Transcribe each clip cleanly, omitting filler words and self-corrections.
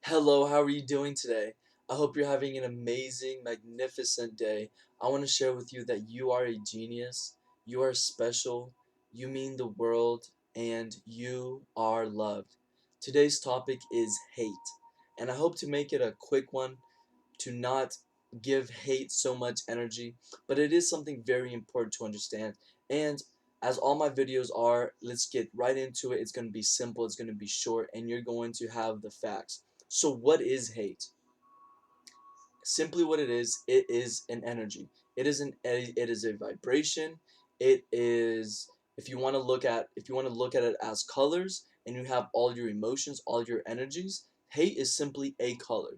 Hello, how are you doing today? I hope you're having an amazing, magnificent day. I want to share with you that you are a genius, you are special, you mean the world, and you are loved. Today's topic is hate, and I hope to make it a quick one to not give hate so much energy, but it is something very important to understand. And as all my videos are, let's get right into it. It's going to be simple, it's going to be short, and you're going to have the facts. So, what is hate? Simply what it is an energy. It is a vibration. It is, if you want to look at it as colors and you have all your emotions, all your energies, hate is simply a color.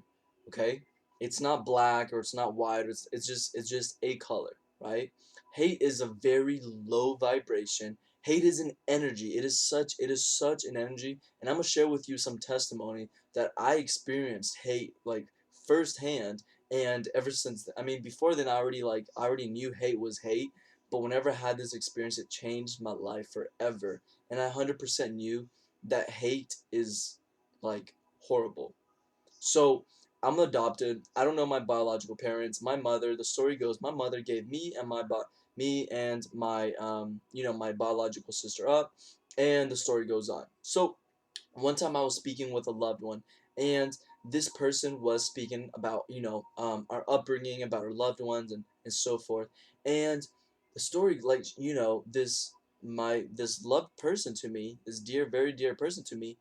Okay? It's not black or it's not white, or it's just a color, right? Hate is a very low vibration. Hate is an energy. It is such an energy, and I'm gonna share with you some testimony that I experienced hate like firsthand. And ever since then, I mean, before then, I already knew hate was hate, but whenever I had this experience, it changed my life forever. And I 100% knew that hate is like horrible. So I'm adopted. I don't know my biological parents. My mother, the story goes, my mother gave me and my my biological sister up, and the story goes on. So one time I was speaking with a loved one, and this person was speaking about our upbringing, about our loved ones, and so forth. And the story, like, this loved person to me, this dear, very dear person to me,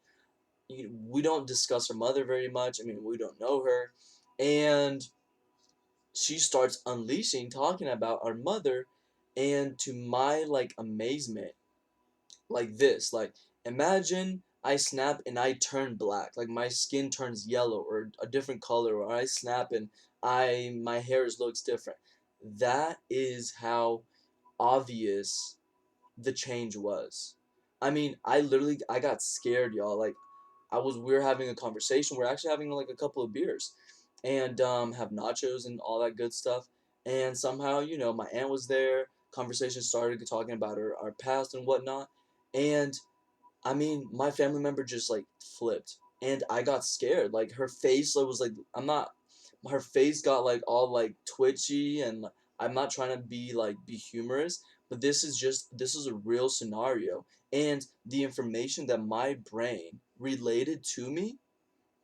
we don't discuss her mother very much. I mean, we don't know her. And she starts unleashing, talking about our mother, and to my like amazement, like this, like, imagine I snap and I turn black, like my skin turns yellow or a different color, or I snap and I my hair looks different. That is how obvious the change was. I mean, I got scared, y'all. Like, we were having a conversation. We're actually having like a couple of beers, and have nachos and all that good stuff. And somehow, my aunt was there. Conversation started talking about our past and whatnot. And I mean, my family member just like flipped, and I got scared. Like, her face was like, I'm not. Her face got like all like twitchy, and I'm not trying to be humorous, but this is a real scenario, and the information that my brain related to me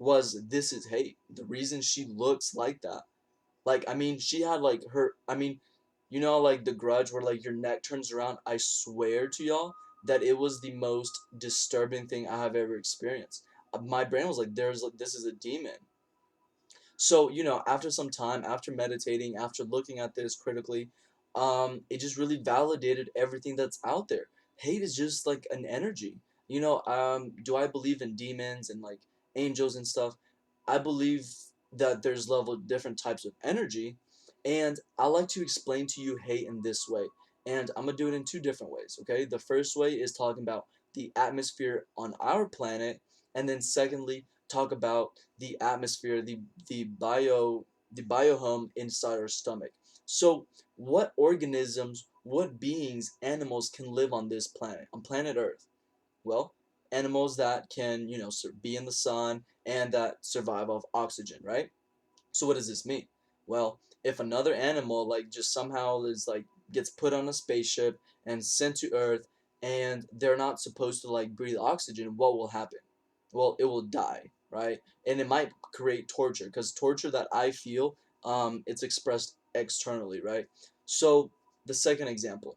was, this is hate. The reason she looks like that, like, I mean, she had like her, I mean, like the Grudge where like your neck turns around. I swear to y'all that it was the most disturbing thing I have ever experienced. My brain was like, this is a demon. So, after some time, after meditating, after looking at this critically, it just really validated everything that's out there. Hate is just like an energy. Do I believe in demons and like angels and stuff? I believe that there's level different types of energy, and I like to explain to you hate in this way. And I'm gonna do it in two different ways, okay? The first way is talking about the atmosphere on our planet, and then secondly, talk about the atmosphere, the biohome inside our stomach. So, what organisms, what beings, animals can live on this planet, on planet Earth? Well, animals that can, be in the sun and that survive off oxygen, right? So what does this mean? Well, if another animal like just somehow is like gets put on a spaceship and sent to Earth, and they're not supposed to like breathe oxygen, what will happen? Well, it will die, right? And it might create torture, because torture that I feel, it's expressed externally, right? So the second example,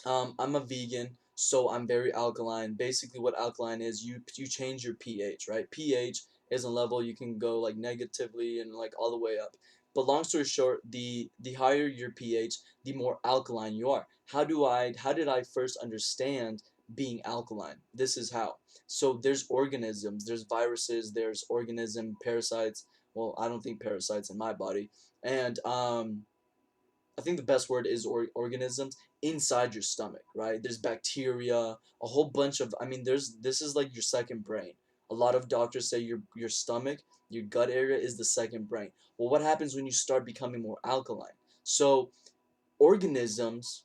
I'm a vegan, so I'm very alkaline. Basically, what alkaline is, you change your pH, right? pH is a level you can go like negatively and like all the way up. But long story short, the higher your pH, the more alkaline you are. How did I first understand being alkaline? This is how. So there's organisms, there's viruses, there's parasites. Well, I don't think parasites in my body, and I think the best word is organisms inside your stomach, right? There's bacteria, a whole bunch of. I mean, this is like your second brain. A lot of doctors say your stomach, your gut area is the second brain. Well, what happens when you start becoming more alkaline? So organisms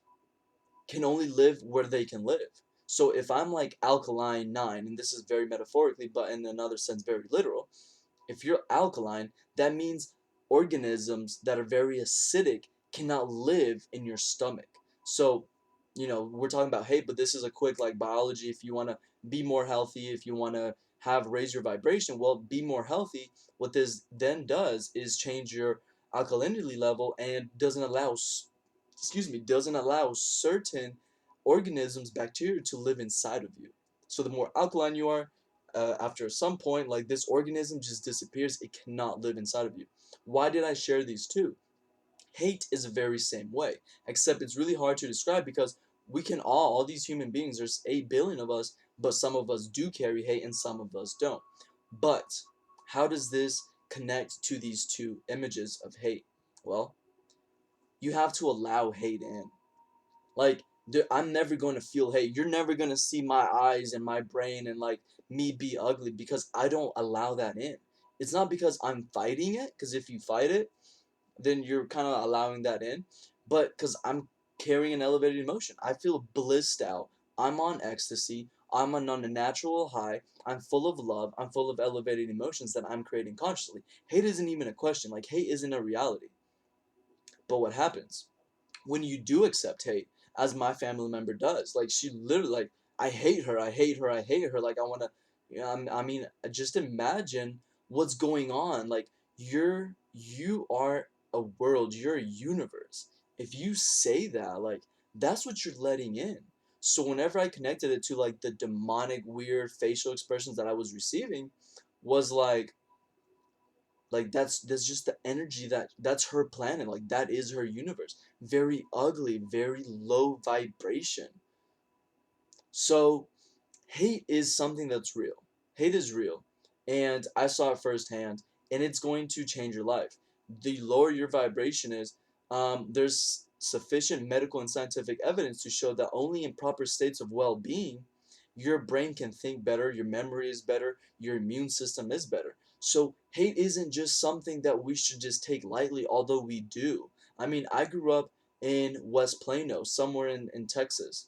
can only live where they can live. So if I'm like alkaline 9, and this is very metaphorically, but in another sense very literal, If you're alkaline, that means organisms that are very acidic cannot live in your stomach. So, we're talking about hate, but this is a quick like biology. If you want to be more healthy, if you want to have raise your vibration, well, be more healthy. What this then does is change your alkalinity level and doesn't allow certain organisms, bacteria, to live inside of you. So the more alkaline you are, after some point, like this organism just disappears. It cannot live inside of you. Why did I share these two? Hate is the very same way, except it's really hard to describe because we can all these human beings, there's 8 billion of us, but some of us do carry hate and some of us don't. But how does this connect to these two images of hate? Well, you have to allow hate in. Like, I'm never going to feel hate. You're never going to see my eyes and my brain and like me be ugly because I don't allow that in. It's not because I'm fighting it, because if you fight it, then you're kind of allowing that in, but because I'm carrying an elevated emotion. I feel blissed out. I'm on ecstasy. I'm on a natural high. I'm full of love. I'm full of elevated emotions that I'm creating consciously. Hate isn't even a question. Like, hate isn't a reality. But what happens when you do accept hate, as my family member does? Like, she literally, like, I hate her. I hate her. I hate her. Like, I want to, I mean, just imagine what's going on. Like, you are a world. You're a universe. If you say that, like, that's what you're letting in. So whenever I connected it to like the demonic, weird facial expressions that I was receiving, was like that's just the energy, that's her planet, like that is her universe. Very ugly, very low vibration. So hate is something that's real. Hate is real, and I saw it firsthand, and it's going to change your life. The lower your vibration is, there's sufficient medical and scientific evidence to show that only in proper states of well-being your brain can think better, your memory is better, your immune system is better. So hate isn't just something that we should just take lightly, although we do. I mean, I grew up in West Plano, somewhere in Texas,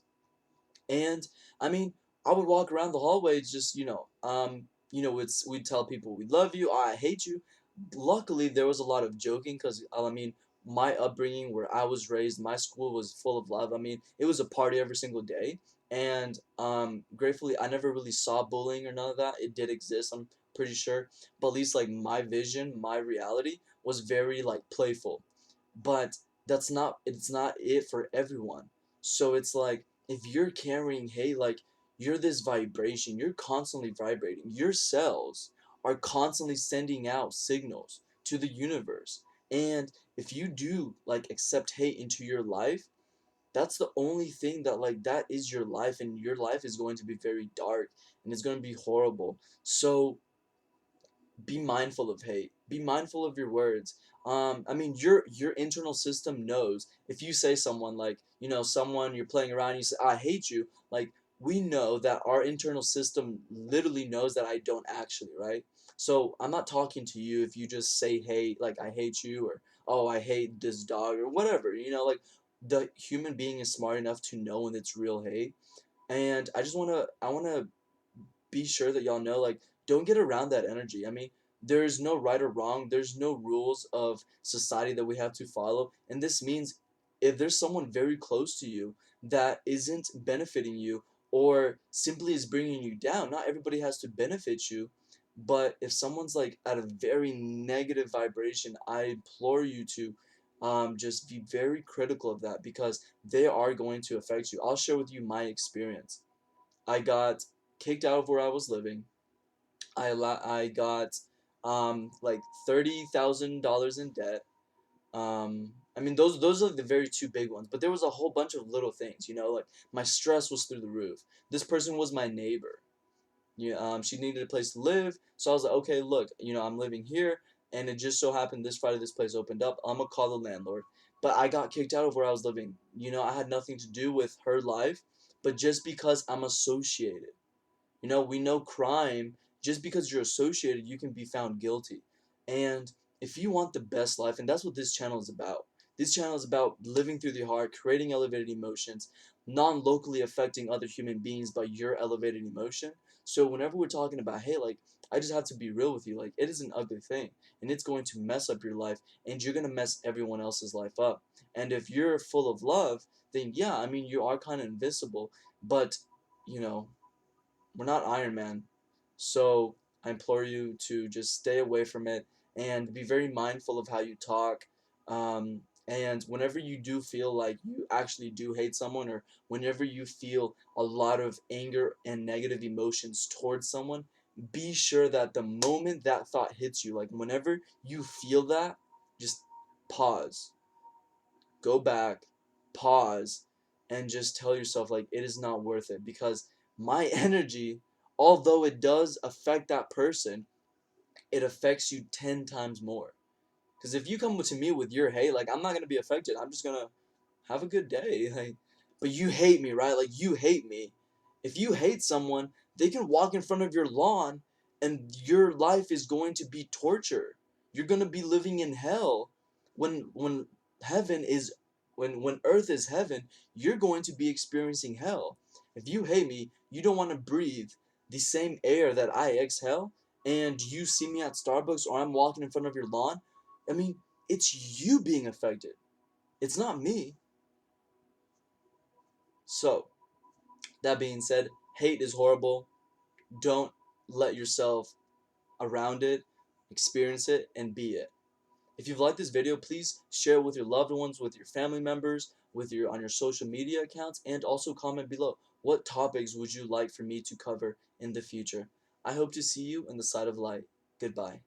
and I mean, I would walk around the hallways, just it's we'd tell people we love you, I hate you. Luckily, there was a lot of joking because I mean, my upbringing, where I was raised, my school was full of love. I mean, it was a party every single day, and gratefully, I never really saw bullying or none of that. It did exist, I'm pretty sure, but at least like my vision, my reality was very like playful. But it's not it for everyone. So it's like, if you're carrying hate, like, you're this vibration, you're constantly vibrating, your cells are constantly sending out signals to the universe. And if you do like accept hate into your life, that's the only thing that, like, that is your life, and your life is going to be very dark and it's going to be horrible. So be mindful of hate. Be mindful of your words. I mean, your internal system knows if you say someone, like, someone you're playing around, you say, "I hate you." Like, we know that our internal system literally knows that I don't actually, right? So I'm not talking to you if you just say hate, like I hate you, or oh I hate this dog or whatever. Like, the human being is smart enough to know when it's real hate. And I wanna be sure that y'all know, like, don't get around that energy. I mean, there's no right or wrong. There's no rules of society that we have to follow. And this means if there's someone very close to you that isn't benefiting you, or simply is bringing you down, not everybody has to benefit you. But if someone's like at a very negative vibration, I implore you to just be very critical of that, because they are going to affect you. I'll share with you my experience. I got kicked out of where I was living. I got like $30,000 in debt. I mean, those are the very two big ones, but there was a whole bunch of little things. Like, my stress was through the roof. This person was my neighbor. Yeah, she needed a place to live, so I was like, okay, look, I'm living here, and it just so happened this Friday this place opened up. I'm gonna call the landlord. But I got kicked out of where I was living. I had nothing to do with her life, but just because I'm associated. We know crime, just because you're associated, you can be found guilty. And if you want the best life, and that's what this channel is about. This channel is about living through the heart, creating elevated emotions, non-locally affecting other human beings by your elevated emotion. So whenever we're talking about, hey, like, I just have to be real with you. Like, it is an ugly thing, and it's going to mess up your life, and you're gonna mess everyone else's life up. And if you're full of love, then yeah, I mean, you are kind of invincible, but you know, we're not Iron Man. So I implore you to just stay away from it and be very mindful of how you talk. And whenever you do feel like you actually do hate someone, or whenever you feel a lot of anger and negative emotions towards someone, be sure that the moment that thought hits you, like whenever you feel that, just pause, go back, pause, and just tell yourself, like, it is not worth it, because my energy, although it does affect that person, it affects you 10 times more. Because if you come to me with your hate, like, I'm not gonna be affected. I'm just gonna have a good day. Like, but you hate me, right? Like, you hate me. If you hate someone, they can walk in front of your lawn, and your life is going to be torture. You're gonna be living in hell. When heaven is when earth is heaven, you're going to be experiencing hell. If you hate me, you don't want to breathe the same air that I exhale, and you see me at Starbucks or I'm walking in front of your lawn. I mean, it's you being affected. It's not me. So, that being said, hate is horrible. Don't let yourself around it, experience it, and be it. If you've liked this video, please share it with your loved ones, with your family members, with your on your social media accounts, and also comment below. What topics would you like for me to cover in the future? I hope to see you in the side of light. Goodbye.